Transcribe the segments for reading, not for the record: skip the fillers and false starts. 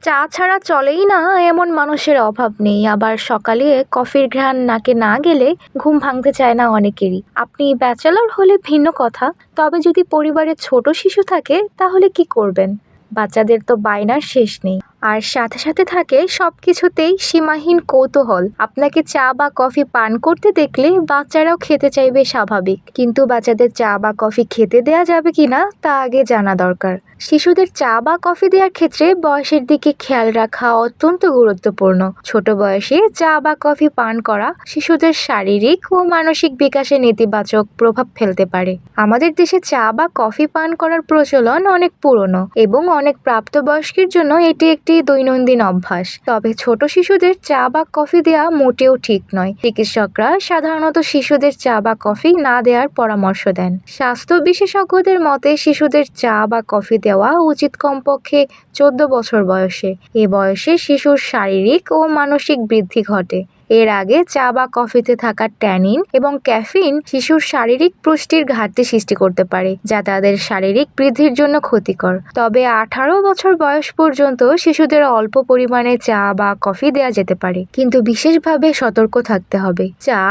চা ছাড়া চলেই না এমন মানুষের অভাব নেই, আবার সকালে কফির ঘ্রাণ নাকে না গেলে ঘুম ভাঙতে চায় না অনেকেরই। আপনি ব্যাচেলর হলে ভিন্ন কথা, তবে যদি পরিবারে ছোট শিশু থাকে তাহলে কি করবেন? বাচ্চাদের তো বায়নার শেষ নেই, আর সাথে সাথে থাকে সবকিছুতেই সীমাহীন কৌতূহল। আপনাকে চা বা কফি পান করতে দেখলে বাচ্চারাও খেতে চাইবে, স্বাভাবিক। কিন্তু বাচ্চাদের চা বা কফি খেতে দেয়া যাবে কিনা তা আগে জানা দরকার। শিশুদের চা বা কফি দেওয়ার ক্ষেত্রে বয়সের দিকে খেয়াল রাখা অত্যন্ত গুরুত্বপূর্ণ। ছোট বয়সে চা বা কফি পান করা শিশুদের শারীরিক ও মানসিক বিকাশে নেতিবাচক প্রভাব ফেলতে পারে। আমাদের দেশে চা বা কফি পান করার প্রচলন অনেক পুরনো এবং অনেক প্রাপ্তবয়স্কের জন্য এটি একটি দৈনন্দিন অভ্যাস। তবে ছোট শিশুদের চা বা কফি দেওয়া মোটেও ঠিক নয়। চিকিৎসকরা সাধারণত শিশুদের চা বা কফি না দেওয়ার পরামর্শ দেন। স্বাস্থ্য বিশেষজ্ঞদের মতে শিশুদের চা বা কফি দেওয়া উচিত কমপক্ষে 14 বছর বয়সে। এ বয়সে শিশুর শারীরিক ও মানসিক বৃদ্ধি ঘটে। এর আগে চা বা কফিতে থাকা ট্যানিন এবং ক্যাফিন শিশুর শারীরিক পুষ্টির ঘাটতি সৃষ্টি করতে পারে, যা তাদের শারীরিক বৃদ্ধির জন্য ক্ষতিকর। তবে 18 বছর বয়স পর্যন্ত শিশুদের অল্প পরিমাণে চা বা কফি দেওয়া যেতে পারে, কিন্তু বিশেষভাবে সতর্ক থাকতে হবে। চা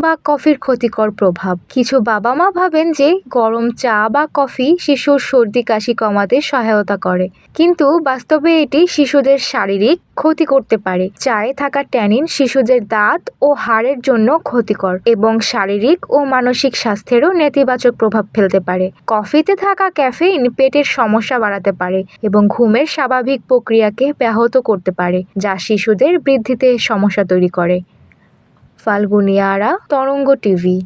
বা কফির ক্ষতিকর প্রভাব। কিছু বাবা মা ভাবেন যে গরম চা বা কফি শিশুর সর্দি কাশি কমাতে সহায়তা করে, কিন্তু বাস্তবে এটি শিশুদের শারীরিক ক্ষতি করতে পারে। চায়ে থাকা ট্যানিন শিশুদের দাঁত ও হাড়ের জন্য ক্ষতিকর এবং শারীরিক ও মানসিক স্বাস্থ্যেরও নেতিবাচক প্রভাব ফেলতে পারে। কফিতে থাকা ক্যাফেইন পেটের সমস্যা বাড়াতে পারে এবং ঘুমের স্বাভাবিক প্রক্রিয়াকে ব্যাহত করতে পারে, যা শিশুদের বৃদ্ধিতে সমস্যা তৈরি করে। ফাল্গুনিয়া আরা, তরঙ্গ টিভি।